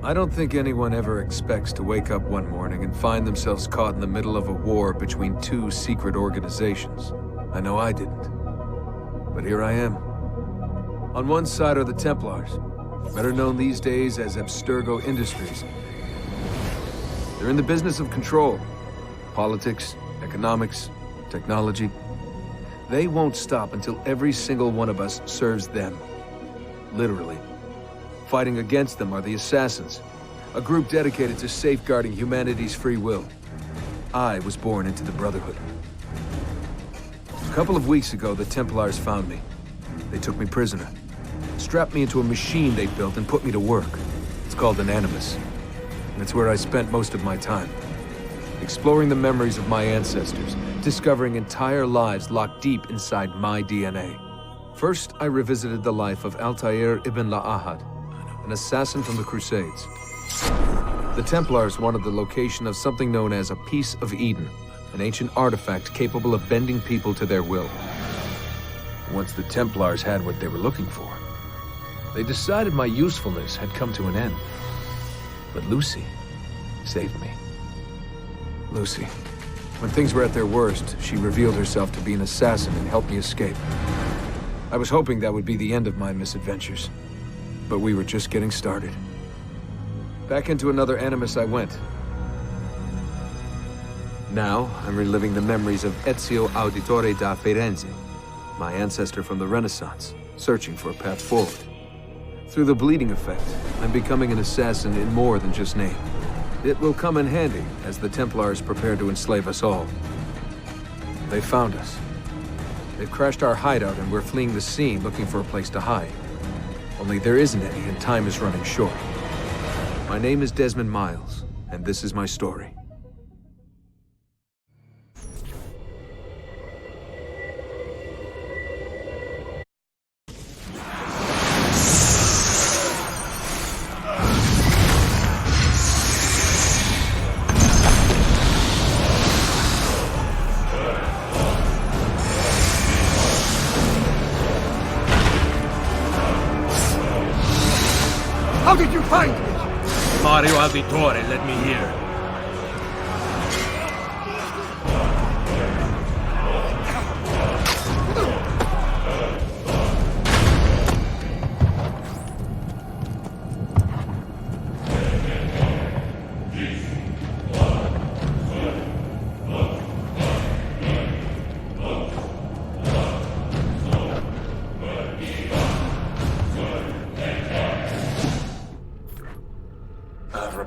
I don't think anyone ever expects to wake up one morning and find themselves caught in the middle of a war between two secret organizations. I know I didn't. But here I am. On one side are the Templars, better known these days as Abstergo Industries. They're in the business of control. Politics, economics, technology. They won't stop until every single one of us serves them. Literally. Fighting against them are the Assassins, a group dedicated to safeguarding humanity's free will. I was born into the Brotherhood. A couple of weeks ago, the Templars found me. They took me prisoner, strapped me into a machine they built and put me to work. It's called an Animus, and it's where I spent most of my time. Exploring the memories of my ancestors, discovering entire lives locked deep inside my DNA. First, I revisited the life of Altair ibn La'ahad, an assassin from the Crusades. The Templars wanted the location of something known as a Piece of Eden, an ancient artifact capable of bending people to their will. Once the Templars had what they were looking for, they decided my usefulness had come to an end. But Lucy saved me. Lucy. When things were at their worst, she revealed herself to be an assassin and helped me escape. I was hoping that would be the end of my misadventures. But we were just getting started. Back into another Animus I went. Now, I'm reliving the memories of Ezio Auditore da Firenze, my ancestor from the Renaissance, searching for a path forward. Through the bleeding effect, I'm becoming an assassin in more than just name. It will come in handy as the Templars prepare to enslave us all. They found us. They've crashed our hideout and we're fleeing the scene looking for a place to hide. Only there isn't any and time is running short. My name is Desmond Miles, and this is my story. How did you find me? Mario Auditore led me here.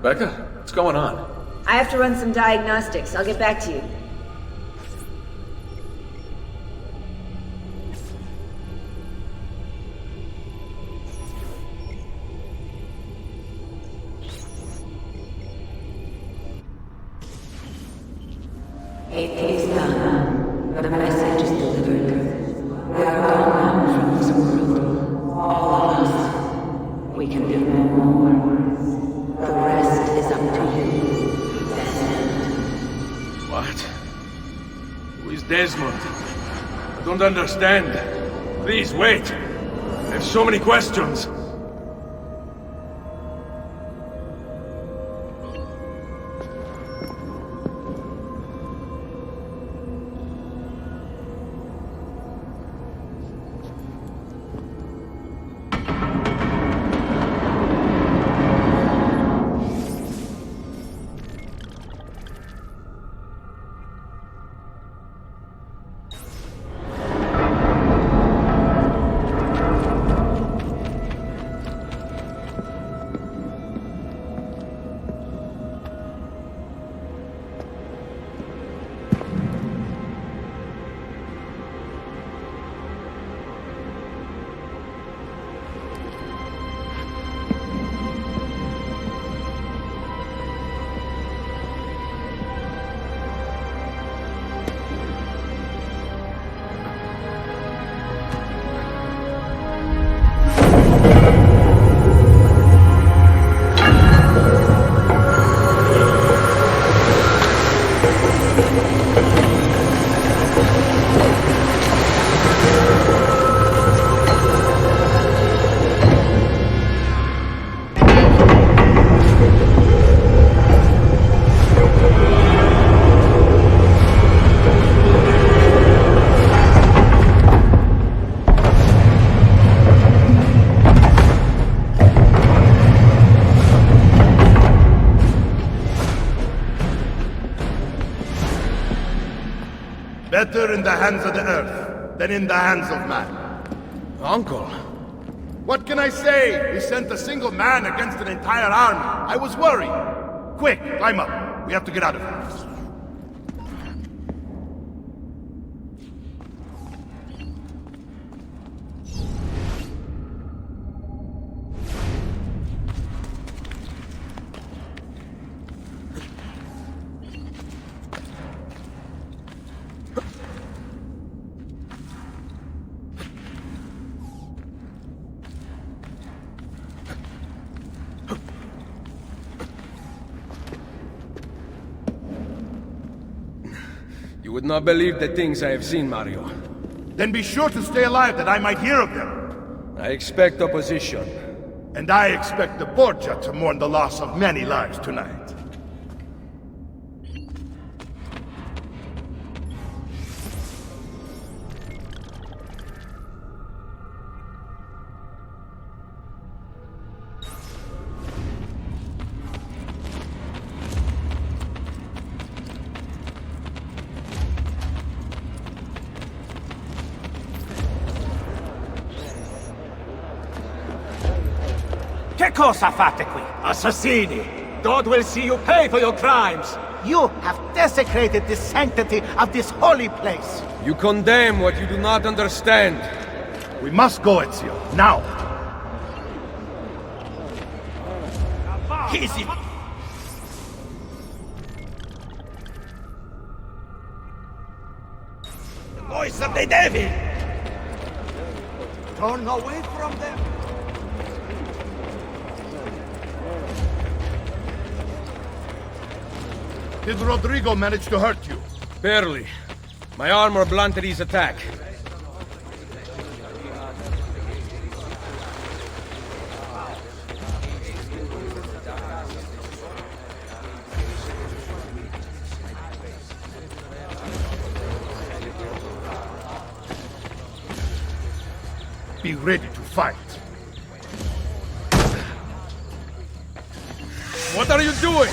Rebecca, what's going on? I have to run some diagnostics. I'll get back to you. It is done. The message is delivered. We are gone now from this world. All of us. We can do no more. The rest is up to you, Desmond. What? Who is Desmond? I don't understand. Please, wait. I have so many questions. Better in the hands of the earth than in the hands of man. Uncle. What can I say? We sent a single man against an entire army. I was worried. Quick, climb up. We have to get out of here. You would not believe the things I have seen, Mario. Then be sure to stay alive that I might hear of them. I expect opposition. And I expect the Borgia to mourn the loss of many lives tonight. Che cosa fate qui? Assassini! God will see you pay for your crimes! You have desecrated the sanctity of this holy place! You condemn what you do not understand. We must go, Ezio. Now! Easy! The voice of the devil! Turn away from them! Did Rodrigo manage to hurt you? Barely. My armor blunted his attack. Be ready to fight. What are you doing?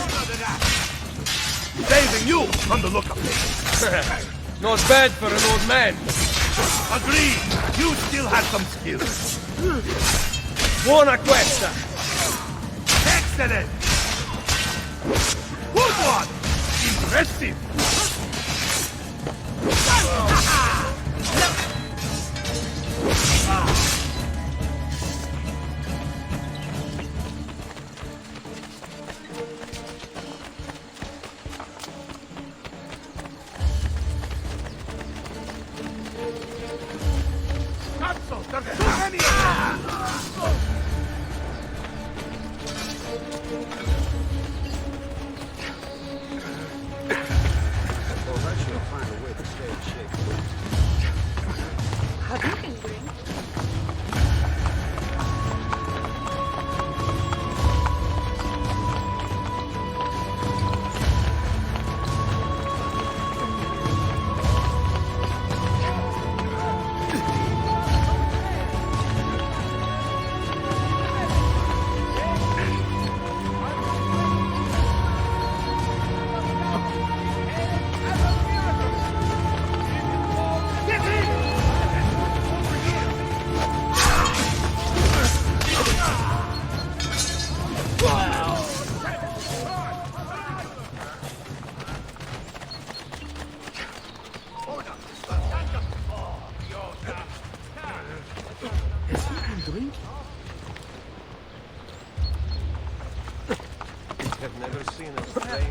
Saving you from the look of it. Not bad for an old man. Agreed. You still have some skills. Buona questa. Excellent. Good one. Impressive.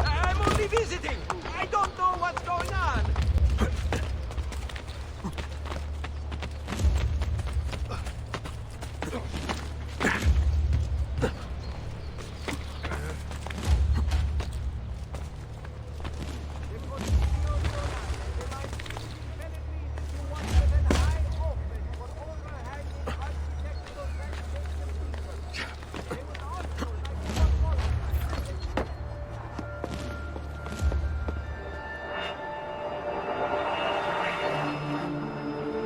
I'm only visiting! I don't know what's going on!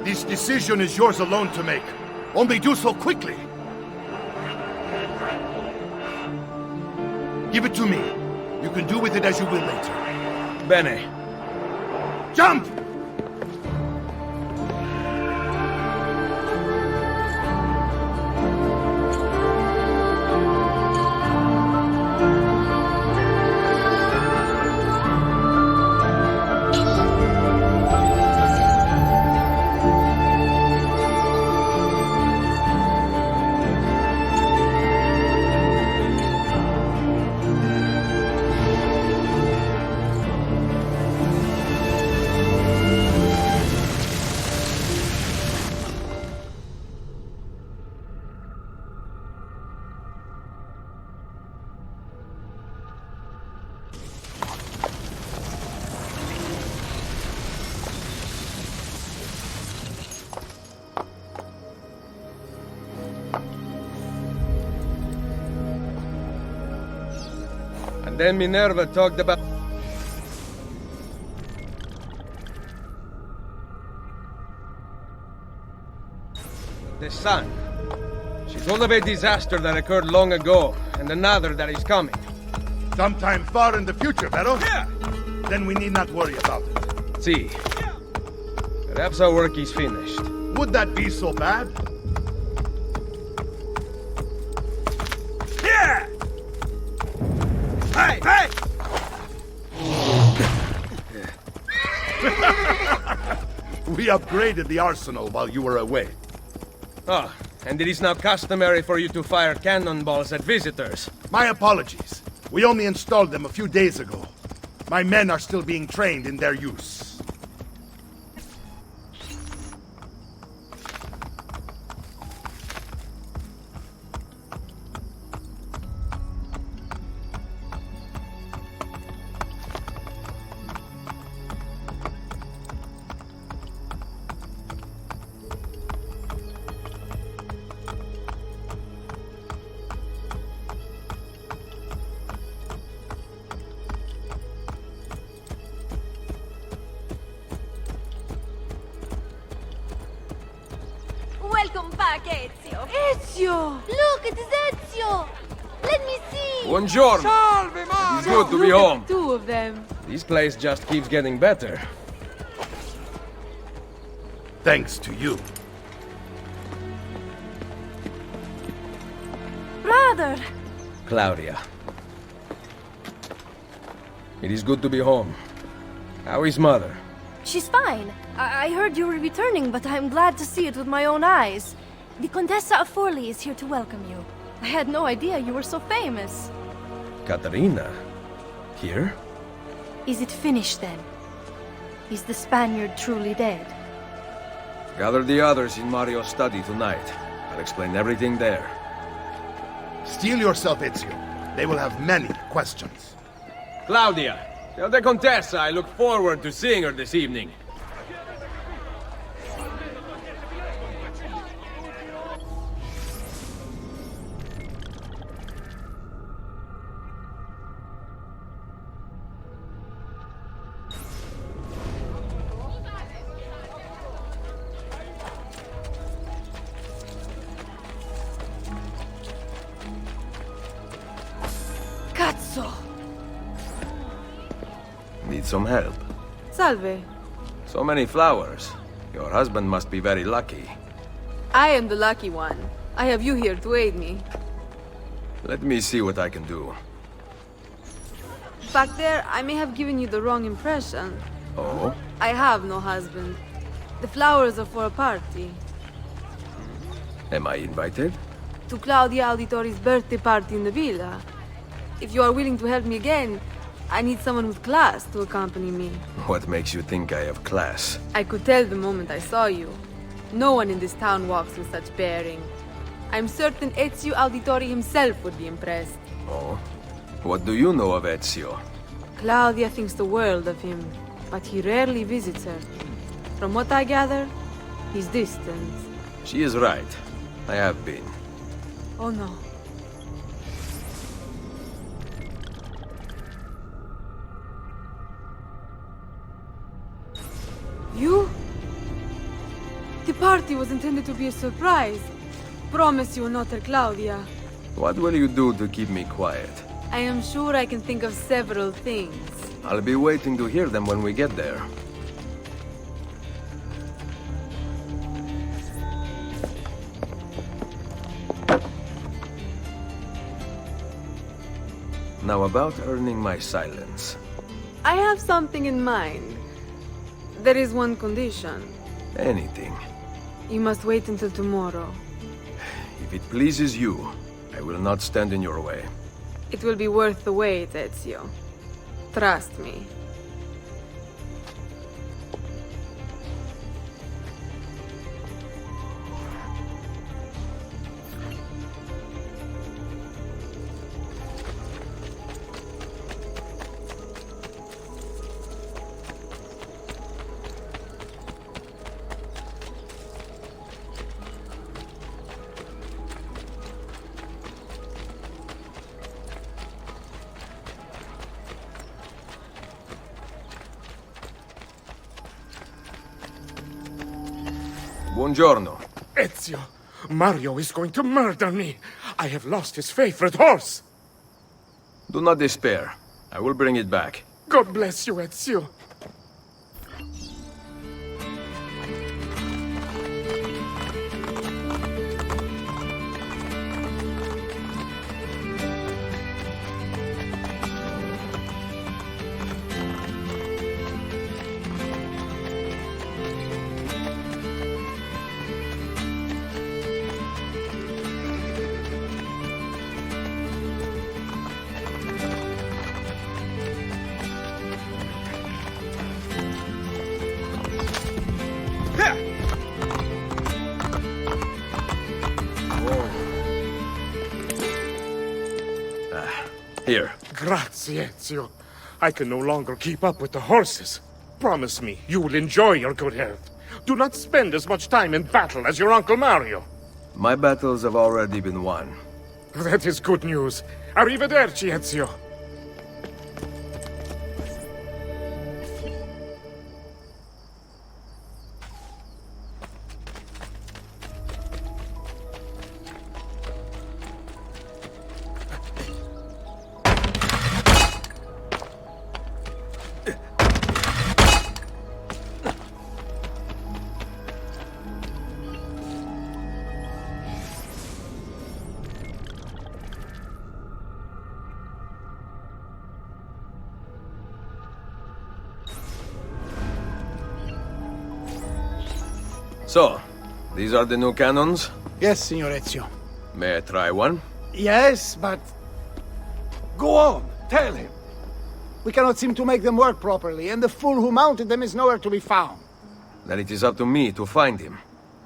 This decision is yours alone to make. Only do so quickly. Give it to me. You can do with it as you will later. Bene. Jump! And then Minerva talked about... the sun. She told of a disaster that occurred long ago, and another that is coming. Sometime far in the future, Vero? Yeah! Then we need not worry about it. See. Perhaps our work is finished. Would that be so bad? Yeah! Hey! Hey! We upgraded the arsenal while you were away. Oh, and it is now customary for you to fire cannonballs at visitors. My apologies. We only installed them a few days ago. My men are still being trained in their use. Welcome back, Ezio. Ezio! Look, it is Ezio! Let me see! Buongiorno! Salve, Mario! It's good to be home. Two of them. This place just keeps getting better. Thanks to you. Brother! Claudia. It is good to be home. How is Mother? She's fine. I heard you were returning, but I'm glad to see it with my own eyes. The Contessa of Forlì is here to welcome you. I had no idea you were so famous. Katarina? Here? Is it finished then? Is the Spaniard truly dead? Gather the others in Mario's study tonight. I'll explain everything there. Steel yourself, Ezio. They will have many questions. Claudia, tell the Contessa I look forward to seeing her this evening. Cazzo! Need some help? Salve. So many flowers. Your husband must be very lucky. I am the lucky one. I have you here to aid me. Let me see what I can do. Back there, I may have given you the wrong impression. Oh? I have no husband. The flowers are for a party. Am I invited? To Claudia Auditori's birthday party in the villa. If you are willing to help me again, I need someone with class to accompany me. What makes you think I have class? I could tell the moment I saw you. No one in this town walks with such bearing. I'm certain Ezio Auditori himself would be impressed. Oh? What do you know of Ezio? Claudia thinks the world of him, but he rarely visits her. From what I gather, he's distant. She is right. I have been. Oh no. You? The party was intended to be a surprise. Promise you will not tell Claudia. What will you do to keep me quiet? I am sure I can think of several things. I'll be waiting to hear them when we get there. Now about earning my silence. I have something in mind. There is one condition. Anything. You must wait until tomorrow. If it pleases you, I will not stand in your way. It will be worth the wait, Ezio. Trust me. buongiorno. Ezio, Mario is going to murder me. I have lost his favorite horse. Do not despair. I will bring it back. God bless you, Ezio. Here. Grazie, Ezio. I can no longer keep up with the horses. Promise me you will enjoy your good health. Do not spend as much time in battle as your Uncle Mario. My battles have already been won. That is good news. Arrivederci, Ezio. So, these are the new cannons? Yes, Signor Ezio. May I try one? Yes, but... Go on, tell him. We cannot seem to make them work properly, and the fool who mounted them is nowhere to be found. Then it is up to me to find him.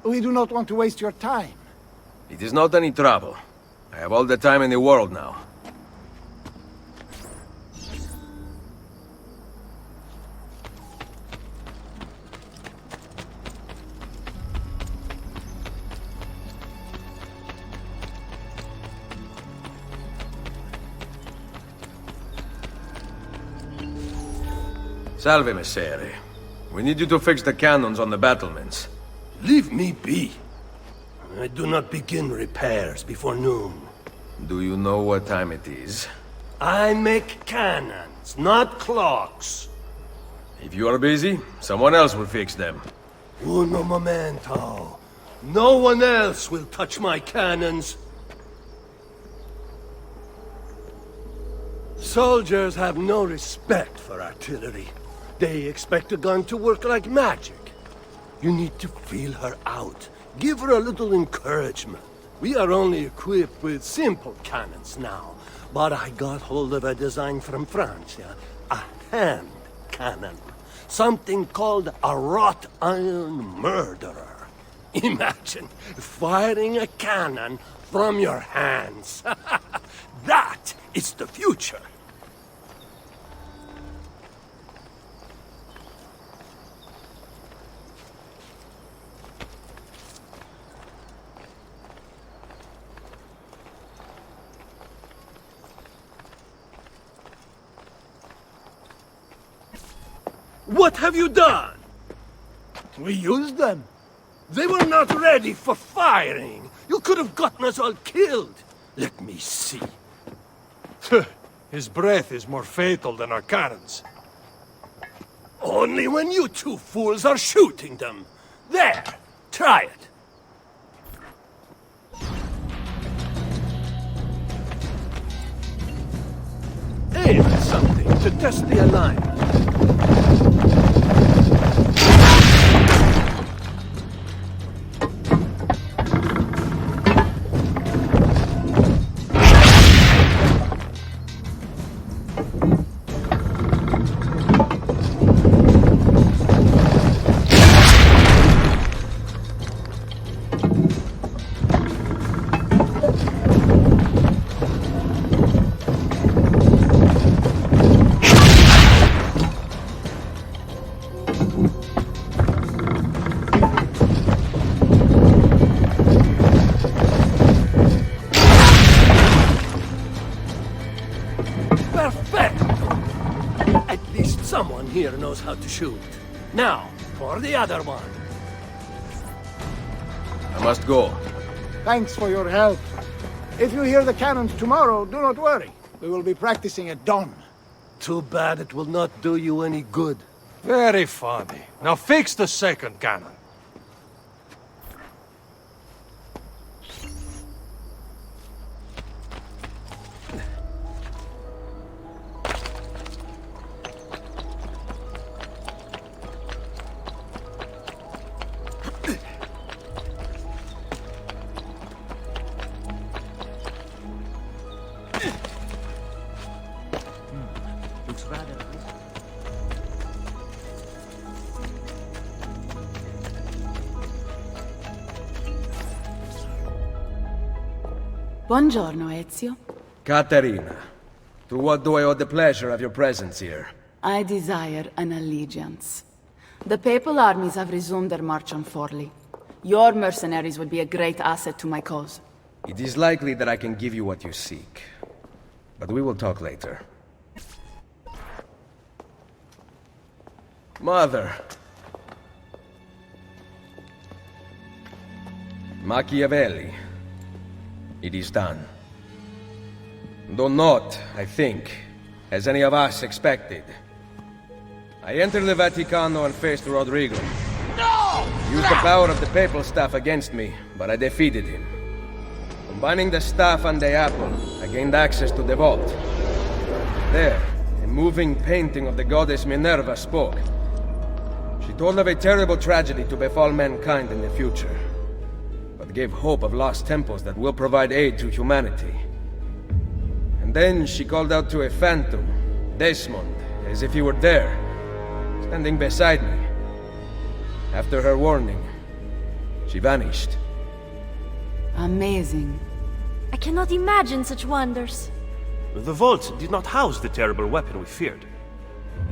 We do not want to waste your time. It is not any trouble. I have all the time in the world now. Salve, Messere. We need you to fix the cannons on the battlements. Leave me be. I do not begin repairs before noon. Do you know what time it is? I make cannons, not clocks. If you are busy, someone else will fix them. Uno momento. No one else will touch my cannons. Soldiers have no respect for artillery. They expect a gun to work like magic. You need to feel her out. Give her a little encouragement. We are only equipped with simple cannons now. But I got hold of a design from France, a hand cannon. Something called a wrought iron murderer. Imagine firing a cannon from your hands. That is the future. What have you done? We used them. They were not ready for firing. You could have gotten us all killed. Let me see. His breath is more fatal than our cannons. Only when you two fools are shooting them. There, try it. Aim at something to test the alignment. Here knows how to shoot. Now, for the other one. I must go. Thanks for your help. If you hear the cannons tomorrow, do not worry. We will be practicing at dawn. Too bad it will not do you any good. Very funny. Now fix the second cannon. Buongiorno, Ezio. Caterina, to what do I owe the pleasure of your presence here? I desire an allegiance. The Papal armies have resumed their march on Forli. Your mercenaries would be a great asset to my cause. It is likely that I can give you what you seek. But we will talk later. Mother. Machiavelli. It is done. Though not, I think, as any of us expected. I entered the Vaticano and faced Rodrigo. No! Used the power of the papal staff against me, but I defeated him. Combining the staff and the apple, I gained access to the vault. There, a moving painting of the goddess Minerva spoke. She told of a terrible tragedy to befall mankind in the future, but gave hope of lost temples that will provide aid to humanity. And then she called out to a phantom, Desmond, as if he were there, standing beside me. After her warning, she vanished. Amazing. I cannot imagine such wonders. The vault did not house the terrible weapon we feared.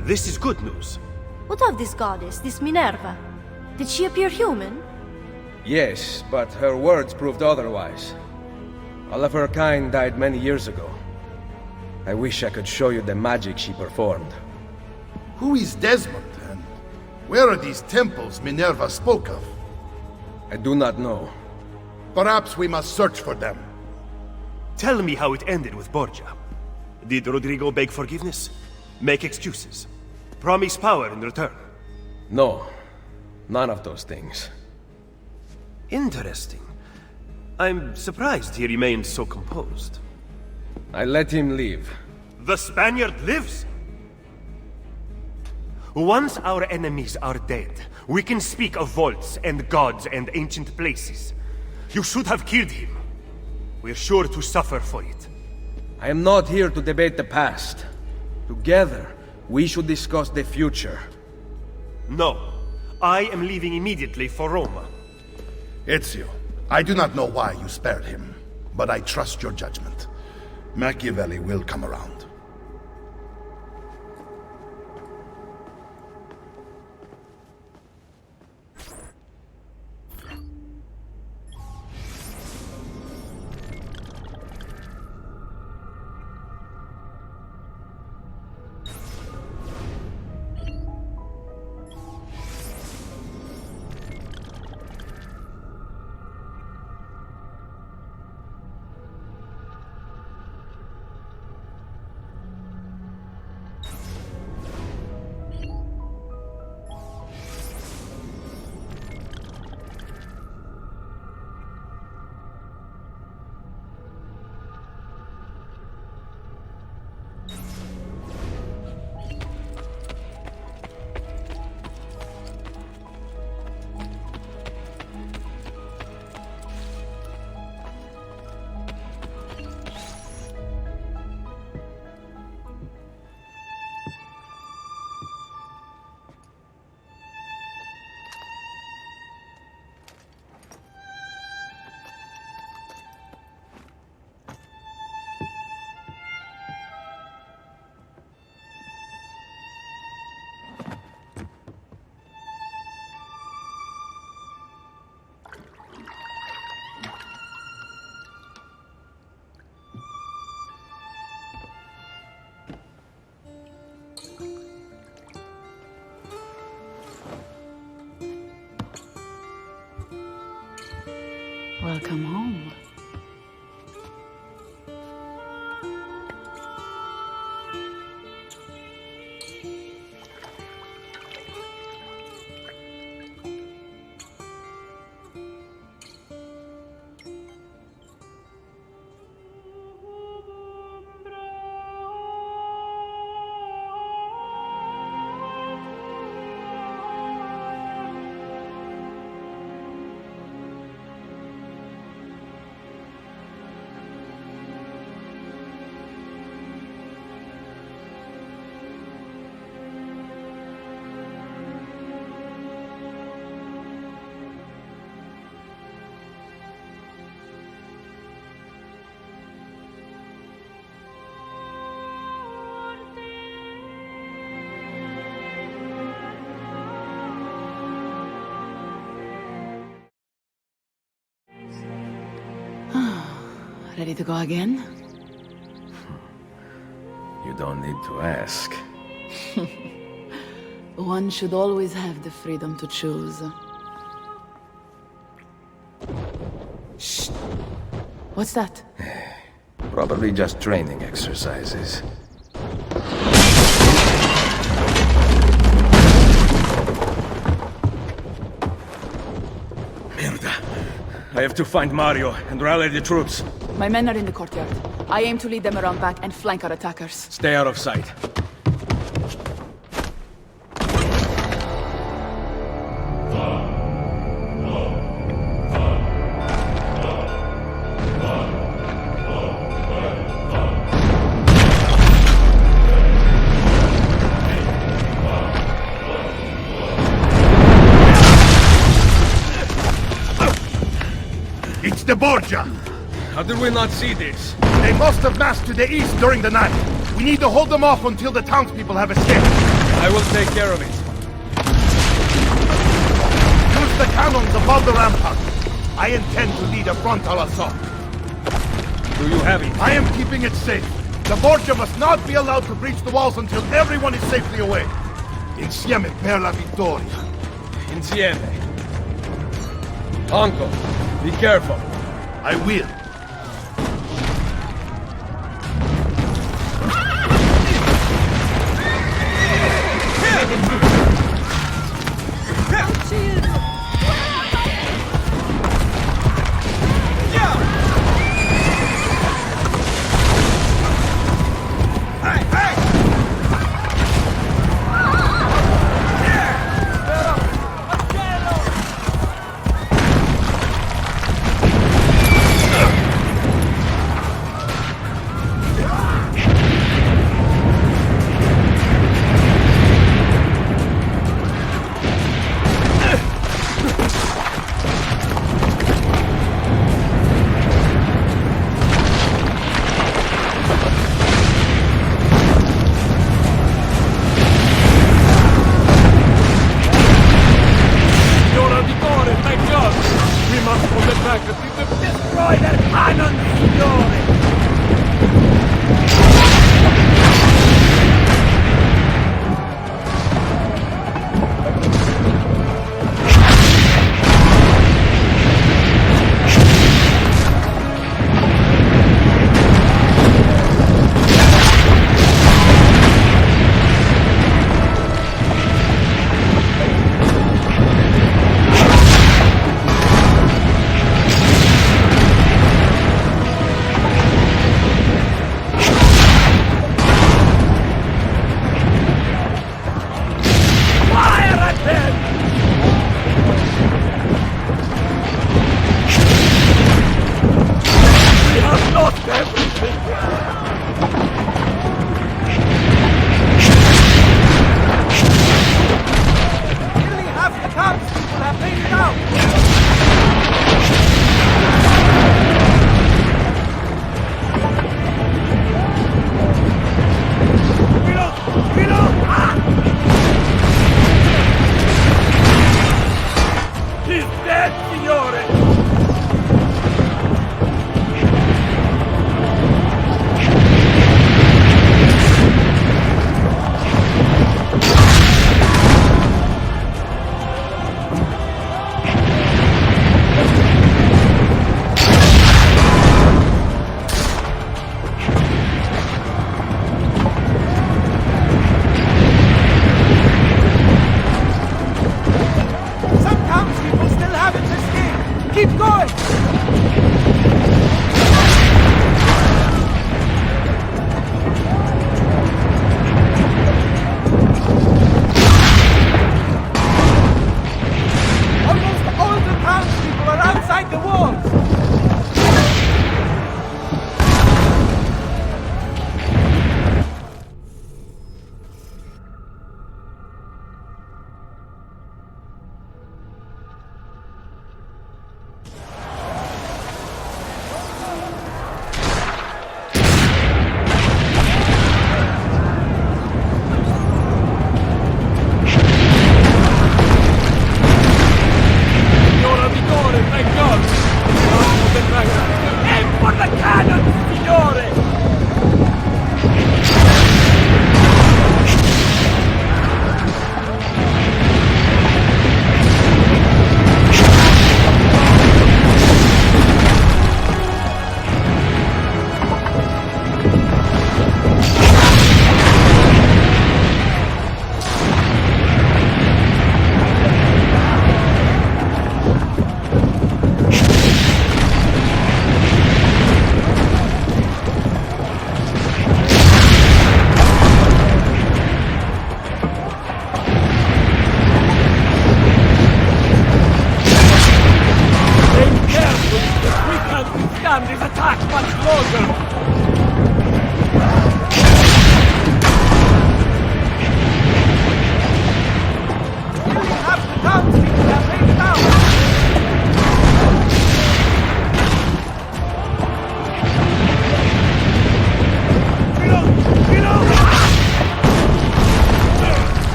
This is good news. What of this goddess, this Minerva? Did she appear human? Yes, but her words proved otherwise. All of her kind died many years ago. I wish I could show you the magic she performed. Who is Desmond, and where are these temples Minerva spoke of? I do not know. Perhaps we must search for them. Tell me how it ended with Borgia. Did Rodrigo beg forgiveness? Make excuses? Promise power in return? No, none of those things. Interesting. I'm surprised he remained so composed. I let him leave. The Spaniard lives? Once our enemies are dead, we can speak of vaults and gods and ancient places. You should have killed him. We're sure to suffer for it. I am not here to debate the past. Together, we should discuss the future. No. I am leaving immediately for Roma. Ezio, I do not know why you spared him, but I trust your judgment. Machiavelli will come around. Welcome home. Ready to go again? You don't need to ask. One should always have the freedom to choose. Shh! What's that? Probably just training exercises. Merda. I have to find Mario and rally the troops. My men are in the courtyard. I aim to lead them around back and flank our attackers. Stay out of sight. It's the Borgia! How did we not see this? They must have massed to the east during the night. We need to hold them off until the townspeople have escaped. I will take care of it. Use the cannons above the rampart. I intend to lead a frontal assault. Do you have it? I am keeping it safe. The Borgia must not be allowed to breach the walls until everyone is safely away. Insieme per la vittoria. Insieme. Uncle, be careful. I will.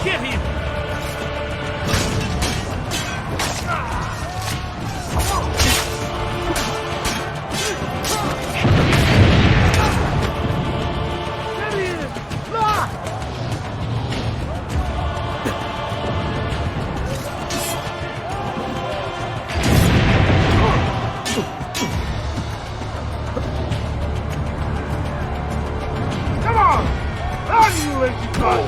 Get him! Come on! Run, you lazy cunt!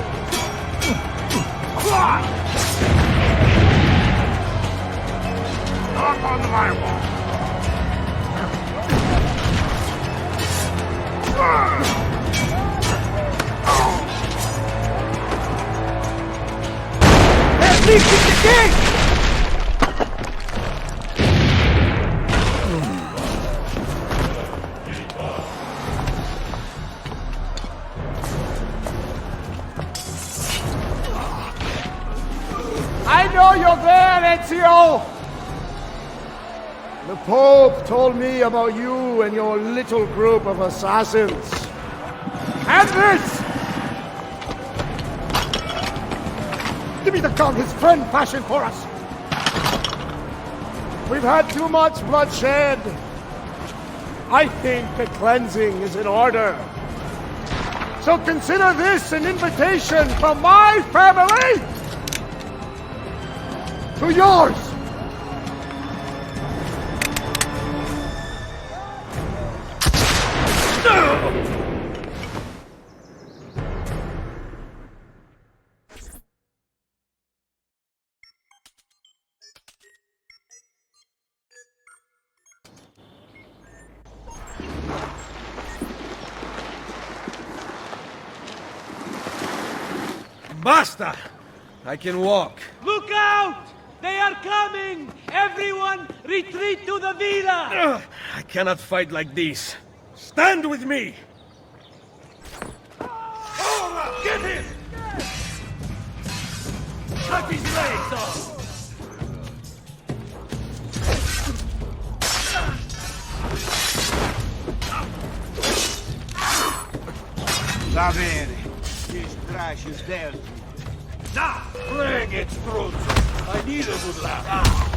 Knock on the firewall. At least it's the gate! I know you're there, Ezio! The Pope told me about you and your little group of assassins. And this! Give me the gun his friend fashioned for us! We've had too much bloodshed. I think a cleansing is in order. So consider this an invitation from my family to yours! Basta! I can walk. Look out! They are coming! Everyone, retreat to the villa! I cannot fight like this. Stand with me! Get him! Cut his legs off! Va bene. This trash is dead. Now, bring it, Struz! I need a good laugh.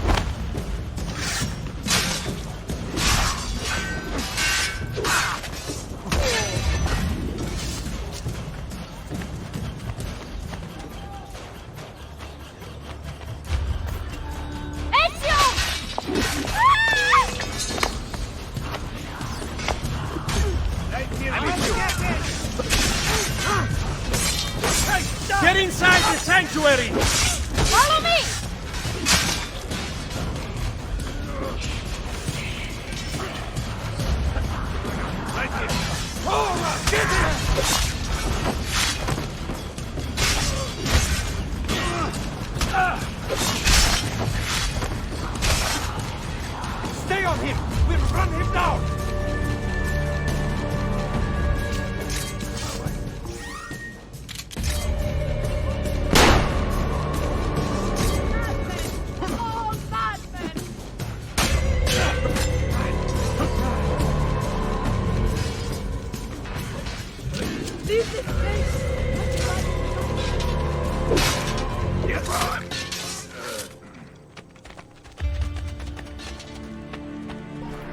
Get inside the sanctuary! Follow me! Stay on him! We'll run him down!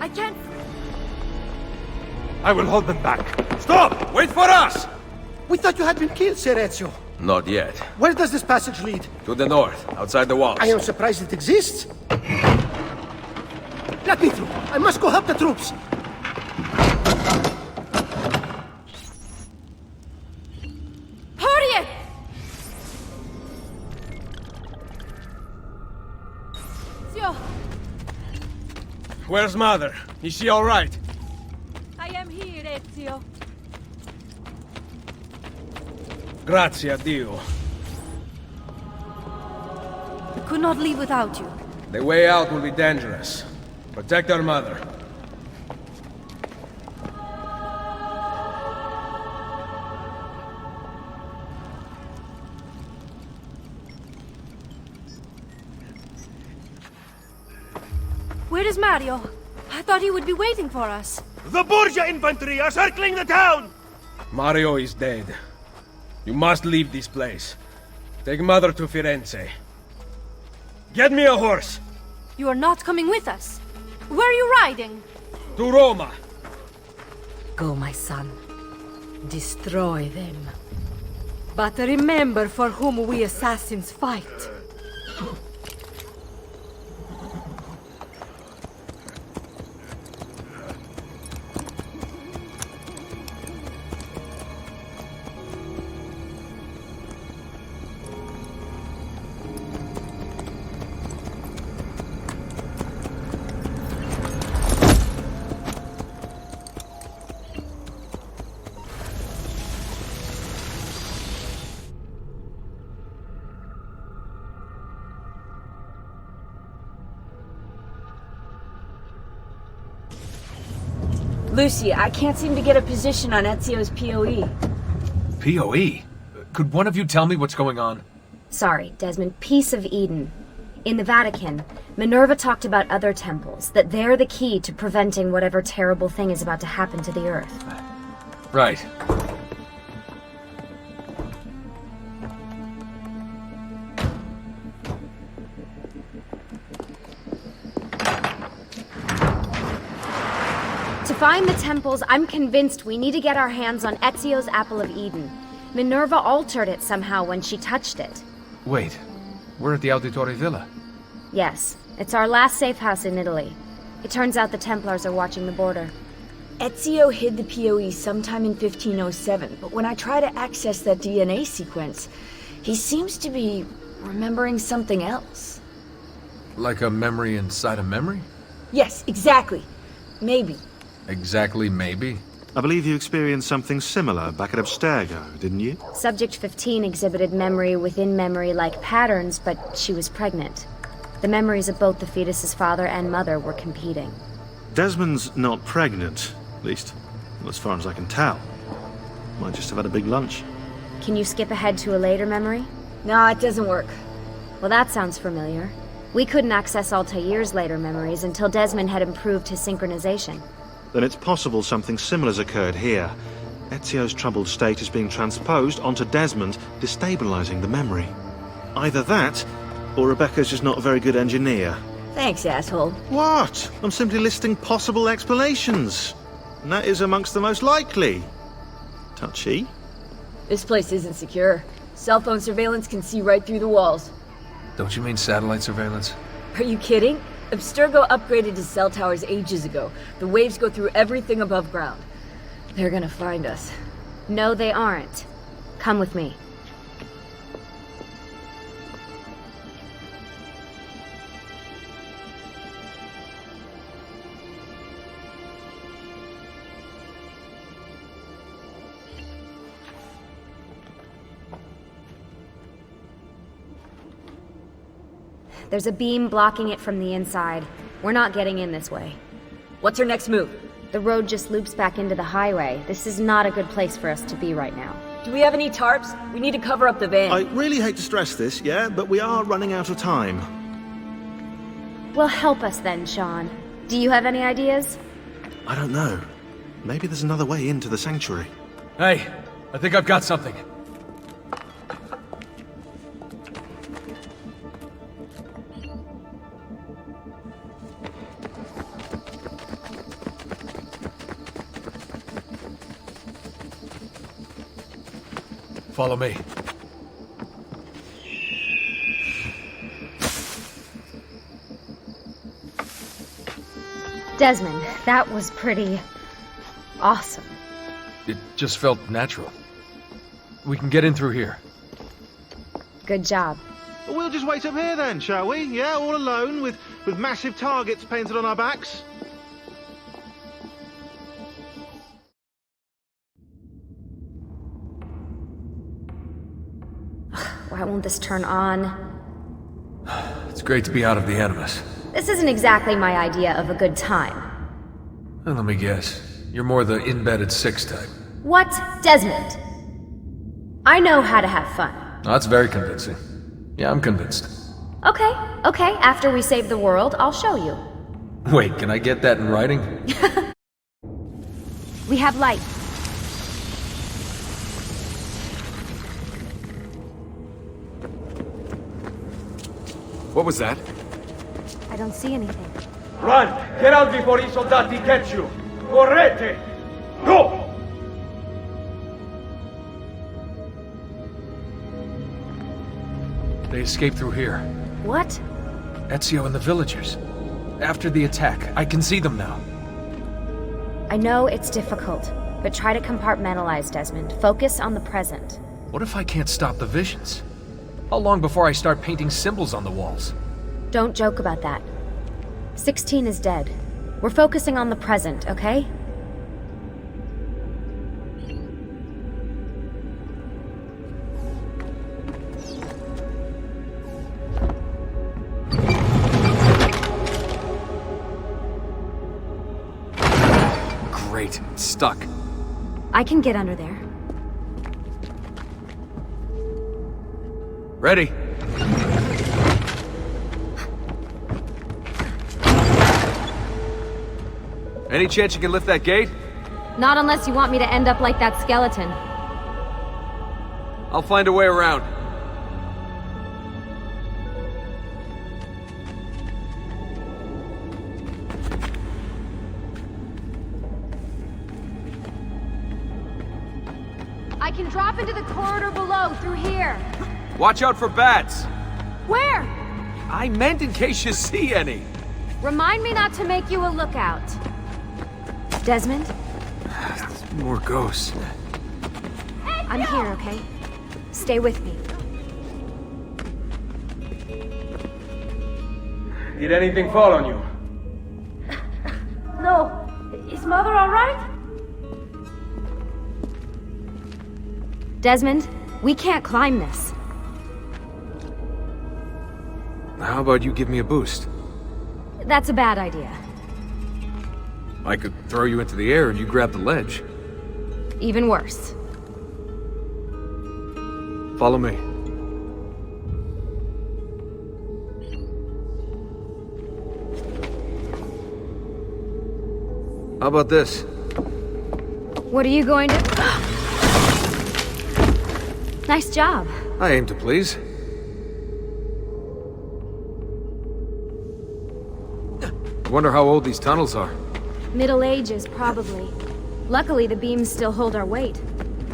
I can't... I will hold them back. Stop! Wait for us! We thought you had been killed, Sir Ezio. Not yet. Where does this passage lead? To the north, outside the walls. I am surprised it exists. Let me through. I must go help the troops. Hurry it! Ezio, Where's Mother? Is she all right? I am here, Ezio. Grazie a Dio. We could not leave without you. The way out will be dangerous. Protect our mother. Where is Mario? I thought he would be waiting for us. The Borgia infantry are circling the town! Mario is dead. You must leave this place. Take Mother to Firenze. Get me a horse! You are not coming with us. Where are you riding? To Roma! Go, my son. Destroy them. But remember for whom we assassins fight. Lucy, I can't seem to get a position on Ezio's PoE. PoE? Could one of you tell me what's going on? Sorry, Desmond. Peace of Eden. In the Vatican, Minerva talked about other temples, that they're the key to preventing whatever terrible thing is about to happen to the Earth. Right. To find the temples, I'm convinced we need to get our hands on Ezio's Apple of Eden. Minerva altered it somehow when she touched it. Wait, we're at the Auditore Villa. Yes, it's our last safe house in Italy. It turns out the Templars are watching the border. Ezio hid the PoE sometime in 1507, but when I try to access that DNA sequence, he seems to be remembering something else. Like a memory inside a memory? Yes, exactly. Maybe. Exactly, maybe. I believe you experienced something similar back at Abstergo, didn't you? Subject 15 exhibited memory within memory-like patterns, but she was pregnant. The memories of both the fetus's father and mother were competing. Desmond's not pregnant, at least, as far as I can tell. Might just have had a big lunch. Can you skip ahead to a later memory? No, it doesn't work. Well, that sounds familiar. We couldn't access Altair's later memories until Desmond had improved his synchronization. Then it's possible something similar's occurred here. Ezio's troubled state is being transposed onto Desmond, destabilizing the memory. Either that, or Rebecca's just not a very good engineer. Thanks, asshole. What? I'm simply listing possible explanations. And that is amongst the most likely. Touchy? This place isn't secure. Cell phone surveillance can see right through the walls. Don't you mean satellite surveillance? Are you kidding? Abstergo upgraded his cell towers ages ago. The waves go through everything above ground. They're gonna find us. No, they aren't. Come with me. There's a beam blocking it from the inside. We're not getting in this way. What's our next move? The road just loops back into the highway. This is not a good place for us to be right now. Do we have any tarps? We need to cover up the van. I really hate to stress this, yeah, but we are running out of time. Well, help us then, Sean. Do you have any ideas? I don't know. Maybe there's another way into the sanctuary. Hey, I think I've got something. Follow me. Desmond, that was pretty awesome. It just felt natural. We can get in through here. Good job. Well, we'll just wait up here then, shall we? Yeah, all alone with massive targets painted on our backs. Why won't this turn on? It's great to be out of the Animus. This isn't exactly my idea of a good time. Well, let me guess. You're more the embedded 6 type. What? Desmond? I know how to have fun. Oh, that's very convincing. Yeah, I'm convinced. Okay, after we save the world, I'll show you. Wait, can I get that in writing? We have light. What was that? I don't see anything. Run! Get out before I soldati get you! Correte! Go! They escaped through here. What? Ezio and the villagers. After the attack, I can see them now. I know it's difficult, but try to compartmentalize, Desmond. Focus on the present. What if I can't stop the visions? How long before I start painting symbols on the walls? Don't joke about that. 16 is dead. We're focusing on the present, okay? Great, it's stuck. I can get under there. Ready? Any chance you can lift that gate? Not unless you want me to end up like that skeleton. I'll find a way around. I can drop into the corridor below, through here. Watch out for bats! Where? I meant in case you see any. Remind me not to make you a lookout. Desmond? More ghosts. I'm here, okay? Stay with me. Did anything fall on you? No. Is Mother alright? Desmond, we can't climb this. How about you give me a boost? That's a bad idea. I could throw you into the air and you grab the ledge. Even worse. Follow me. How about this? What are you going to... Nice job. I aim to please. I wonder how old these tunnels are. Middle Ages, probably. Luckily, the beams still hold our weight.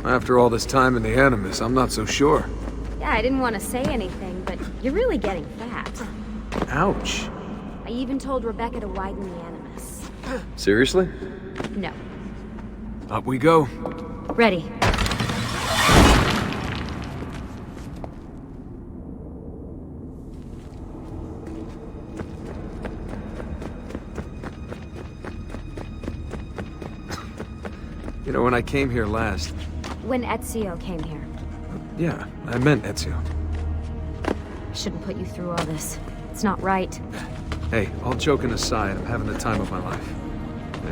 After all this time in the Animus, I'm not so sure. Yeah, I didn't want to say anything, but you're really getting fat. Ouch. I even told Rebecca to widen the Animus. Seriously? No. Up we go. Ready. You know, when I came here last... When Ezio came here. Yeah, I meant Ezio. I shouldn't put you through all this. It's not right. Hey, all joking aside, I'm having the time of my life.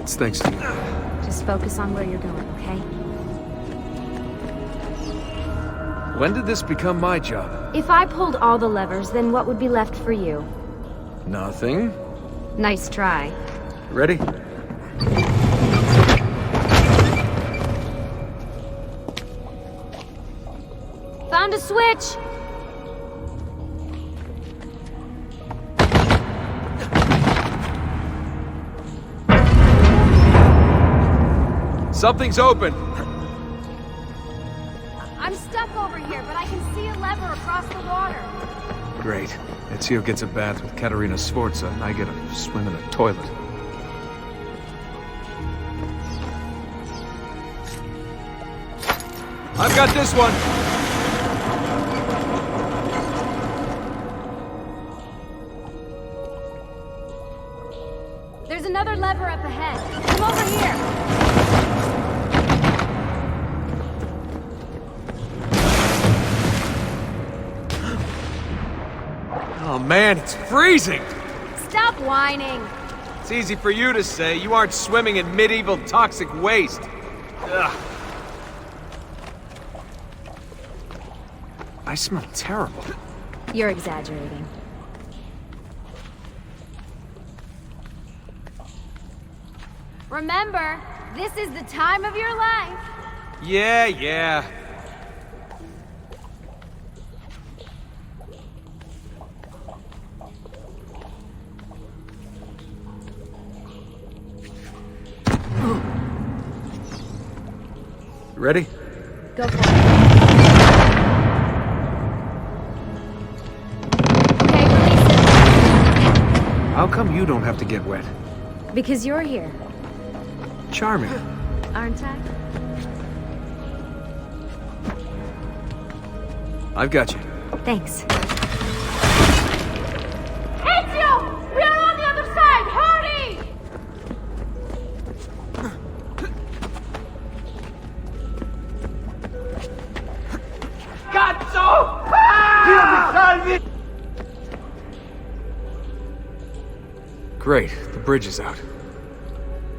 It's thanks to you. Just focus on where you're going, okay? When did this become my job? If I pulled all the levers, then what would be left for you? Nothing. Nice try. Ready? Found a switch! Something's open! I'm stuck over here, but I can see a lever across the water. Great. Ezio gets a bath with Katerina Sforza, and I get a swim in a toilet. I've got this one! There's another lever up ahead. Come over here! Oh man, it's freezing! Stop whining! It's easy for you to say. You aren't swimming in medieval toxic waste. Ugh. I smell terrible. You're exaggerating. Remember, this is the time of your life. Yeah. Ready? Go for it. Okay, release it. How come you don't have to get wet? Because you're here, Charming. aren't I? I've got you. Thanks. Ezio! We are on the other side! Hurry! Cazzo! Great, the bridge is out.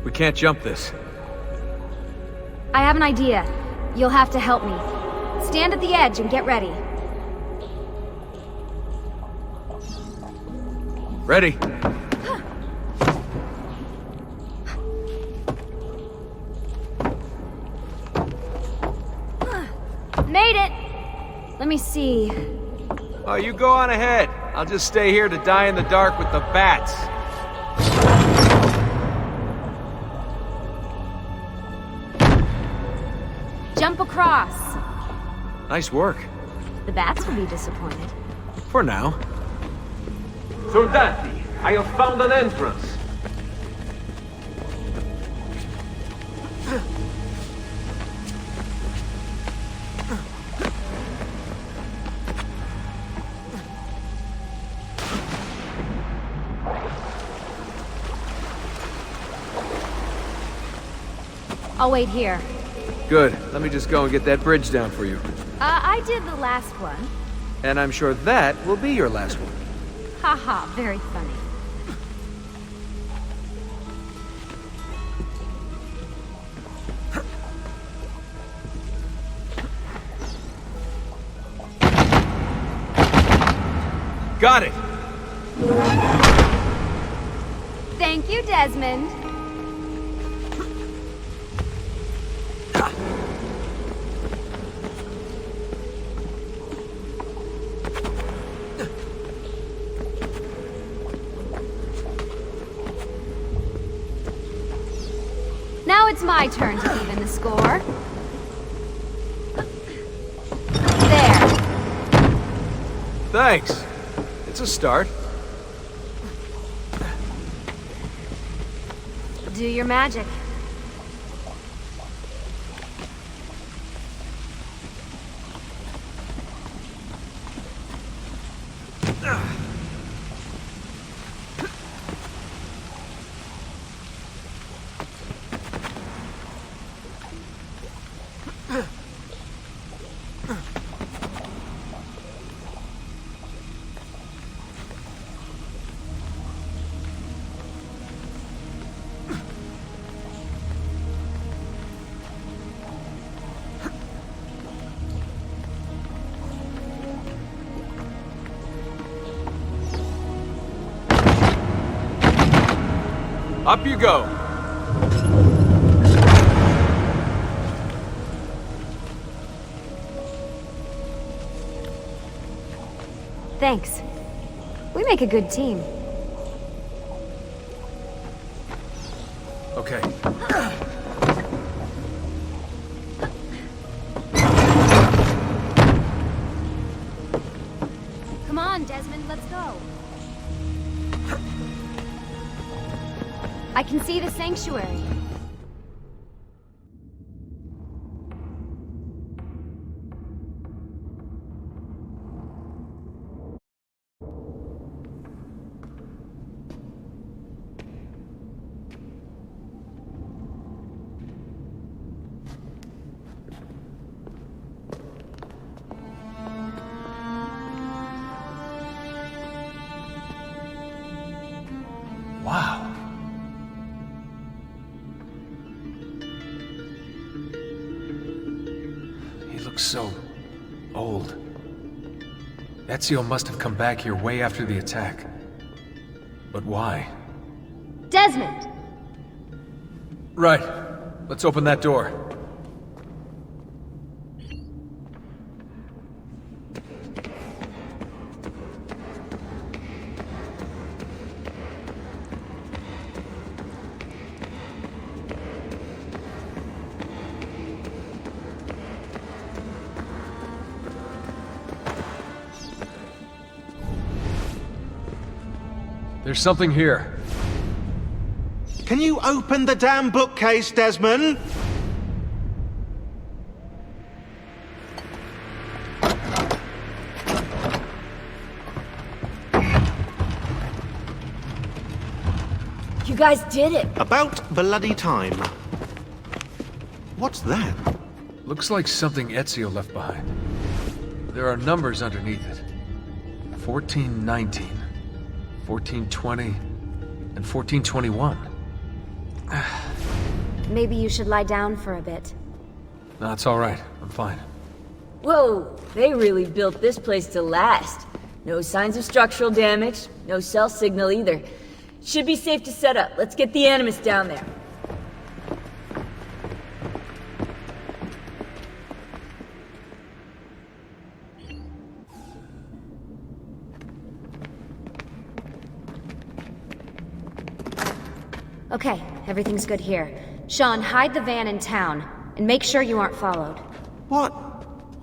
We can't jump this. I have an idea. You'll have to help me. Stand at the edge and get ready. Ready? Made it! Let me see. Oh, you go on ahead. I'll just stay here to die in the dark with the bats. Jump across. Nice work. The bats will be disappointed. For now. Soldati, I have found an entrance. I'll wait here. Good. Let me just go and get that bridge down for you. I did the last one. And I'm sure that will be your last one. Haha, very funny. Got it! Thank you, Desmond. Now it's my turn to even the score. There. Thanks. It's a start. Do your magic. Up you go. Thanks. We make a good team. Okay. Come on, Desmond, let's go. I can see the sanctuary. Wow. He looks so old. Ezio must have come back here way after the attack. But why? Desmond! Right. Let's open that door. There's something here. Can you open the damn bookcase, Desmond? You guys did it! About bloody time. What's that? Looks like something Ezio left behind. There are numbers underneath it. 1419, 1420, and 1421. Maybe you should lie down for a bit. No, it's all right. I'm fine. Whoa, they really built this place to last. No signs of structural damage, no cell signal either. Should be safe to set up. Let's get the Animus down there. Okay, everything's good here. Sean, hide the van in town, and make sure you aren't followed. What?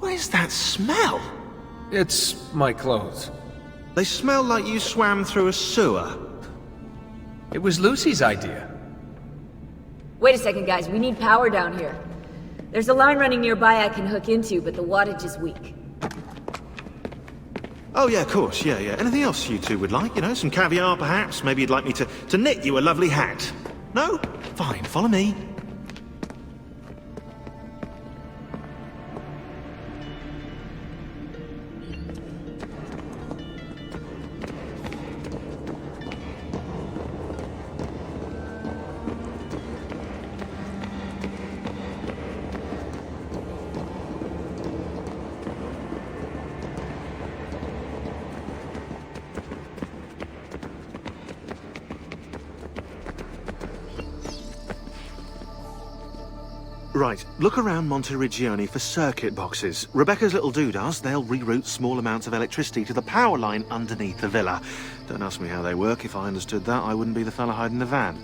What is that smell? It's my clothes. They smell like you swam through a sewer. It was Lucy's idea. Wait a second, guys. We need power down here. There's a line running nearby I can hook into, but the wattage is weak. Oh yeah, of course, yeah. Anything else you two would like? You know, some caviar perhaps? Maybe you'd like me to knit you a lovely hat? No? Fine, follow me. Right, look around Monteriggioni for circuit boxes. Rebecca's little doodahs, they'll reroute small amounts of electricity to the power line underneath the villa. Don't ask me how they work. If I understood that, I wouldn't be the fella hiding the van.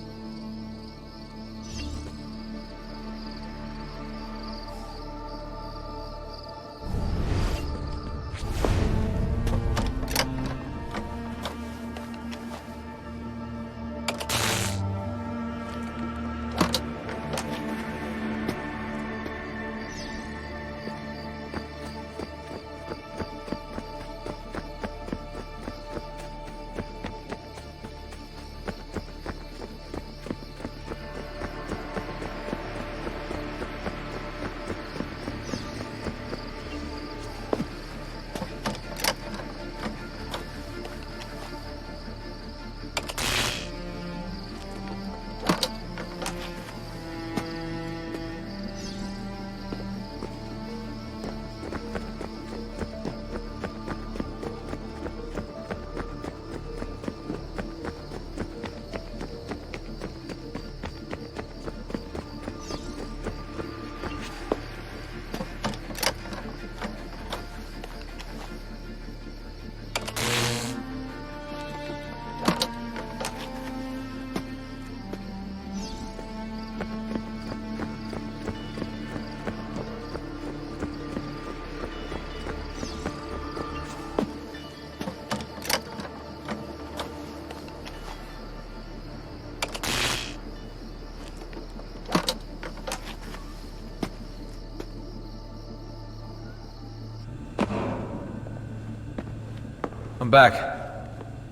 I'm back.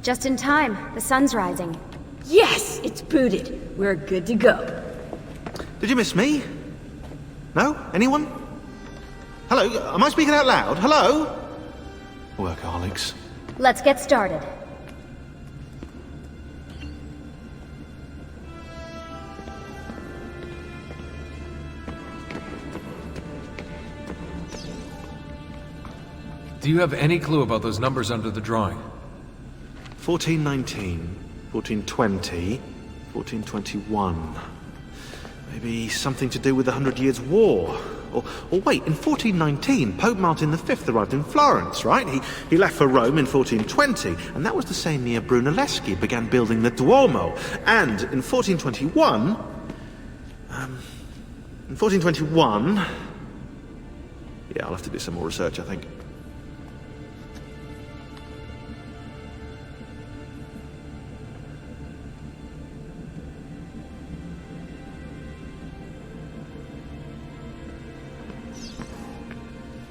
Just in time. The sun's rising. Yes! It's booted. We're good to go. Did you miss me? No? Anyone? Hello? Am I speaking out loud? Hello? Workaholics. Let's get started. Do you have any clue about those numbers under the drawing? 1419, 1420, 1421. Maybe something to do with the 100 Years' War. Or wait, in 1419, Pope Martin V arrived in Florence, right? He left for Rome in 1420, and that was the same year Brunelleschi began building the Duomo. And in 1421... Yeah, I'll have to do some more research, I think.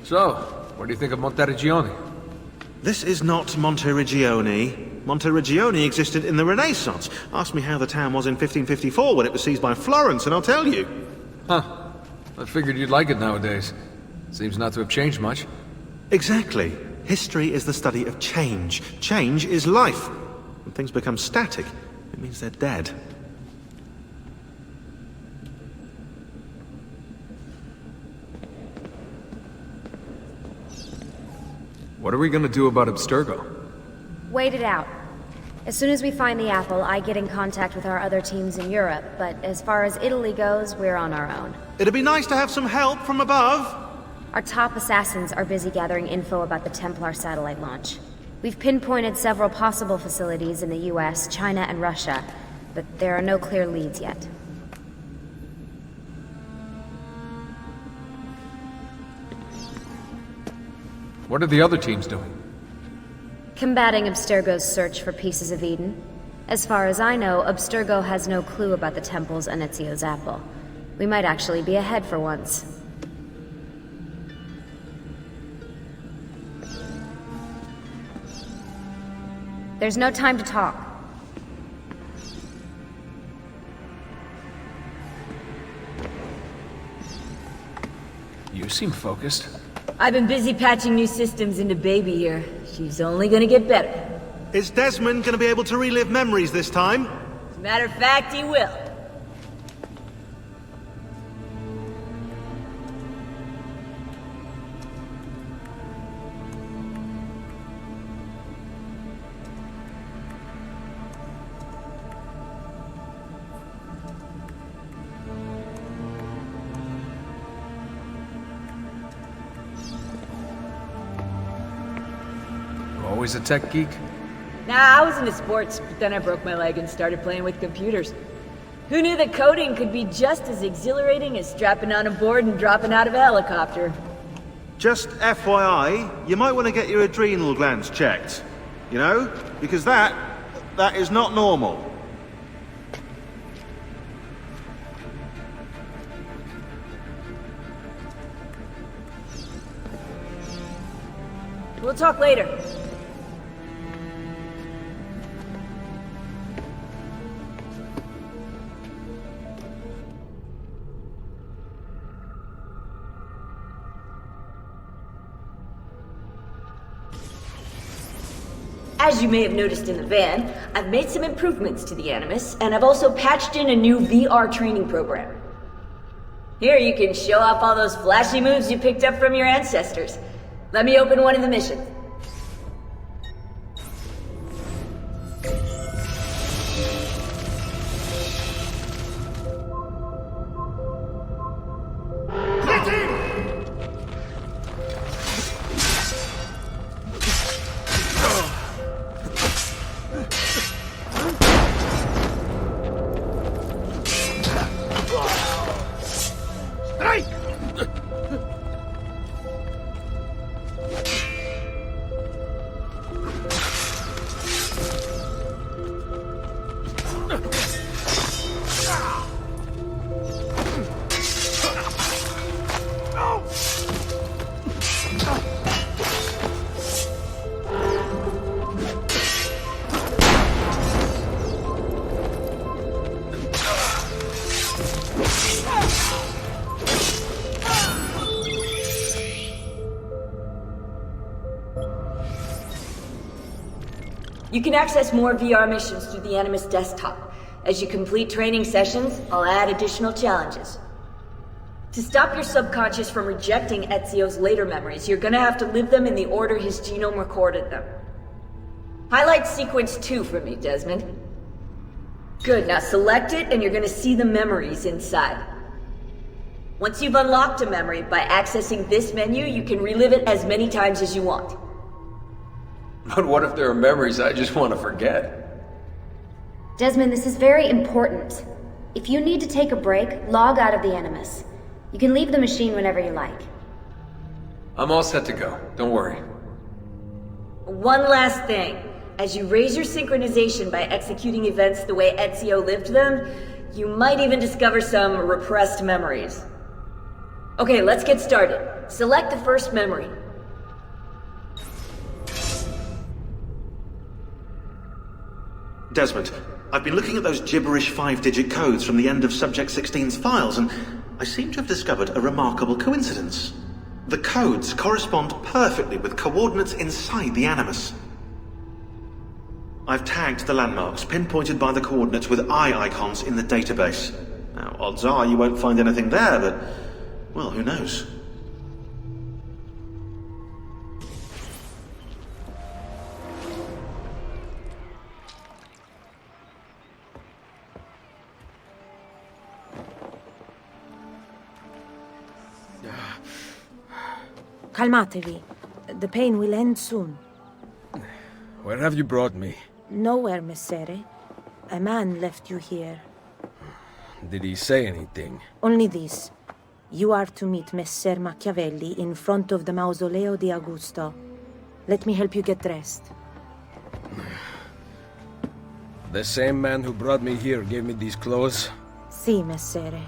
So, what do you think of Monteriggioni? This is not Monteriggioni. Monteriggioni existed in the Renaissance. Ask me how the town was in 1554 when it was seized by Florence, and I'll tell you. Huh. I figured you'd like it nowadays. Seems not to have changed much. Exactly. History is the study of change. Change is life. When things become static, it means they're dead. What are we gonna do about Abstergo? Wait it out. As soon as we find the apple, I get in contact with our other teams in Europe, but as far as Italy goes, we're on our own. It'd be nice to have some help from above. Our top assassins are busy gathering info about the Templar satellite launch. We've pinpointed several possible facilities in the US, China, and Russia, but there are no clear leads yet. What are the other teams doing? Combating Abstergo's search for pieces of Eden. As far as I know, Abstergo has no clue about the temples and Ezio's apple. We might actually be ahead for once. There's no time to talk. You seem focused. I've been busy patching new systems into Baby here. She's only gonna get better. Is Desmond gonna be able to relive memories this time? As a matter of fact, he will. Always a tech geek? Nah, I was into sports, but then I broke my leg and started playing with computers. Who knew that coding could be just as exhilarating as strapping on a board and dropping out of a helicopter? Just FYI, you might want to get your adrenal glands checked. You know? Because that is not normal. We'll talk later. As you may have noticed in the van, I've made some improvements to the Animus, and I've also patched in a new VR training program. Here you can show off all those flashy moves you picked up from your ancestors. Let me open one of the missions. You can access more VR missions through the Animus desktop. As you complete training sessions, I'll add additional challenges. To stop your subconscious from rejecting Ezio's later memories, you're gonna have to live them in the order his genome recorded them. Highlight sequence 2 for me, Desmond. Good, now select it and you're gonna see the memories inside. Once you've unlocked a memory, by accessing this menu, you can relive it as many times as you want. But what if there are memories I just want to forget? Desmond, this is very important. If you need to take a break, log out of the Animus. You can leave the machine whenever you like. I'm all set to go. Don't worry. One last thing. As you raise your synchronization by executing events the way Ezio lived them, you might even discover some repressed memories. Okay, let's get started. Select the first memory. Desmond, I've been looking at those gibberish 5-digit codes from the end of Subject 16's files, and I seem to have discovered a remarkable coincidence. The codes correspond perfectly with coordinates inside the Animus. I've tagged the landmarks, pinpointed by the coordinates with eye icons in the database. Now, odds are you won't find anything there, but, well, who knows? Calmatevi. The pain will end soon. Where have you brought me? Nowhere, Messere. A man left you here. Did he say anything? Only this. You are to meet Messer Machiavelli in front of the Mausoleo di Augusto. Let me help you get dressed. The same man who brought me here gave me these clothes? Si, Messere.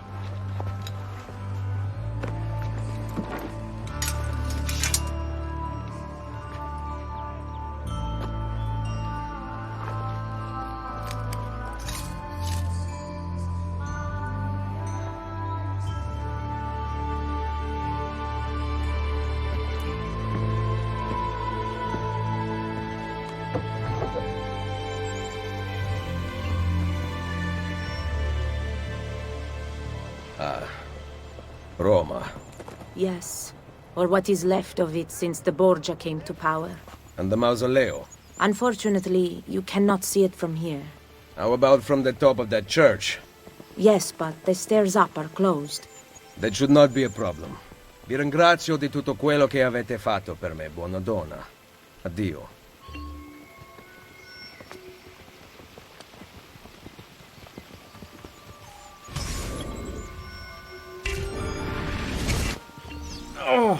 Roma. Yes, or what is left of it since the Borgia came to power. And the Mausoleo? Unfortunately, you cannot see it from here. How about from the top of that church? Yes, but the stairs up are closed. That should not be a problem. Vi ringrazio di tutto quello che avete fatto per me, buona donna. Addio. Oh.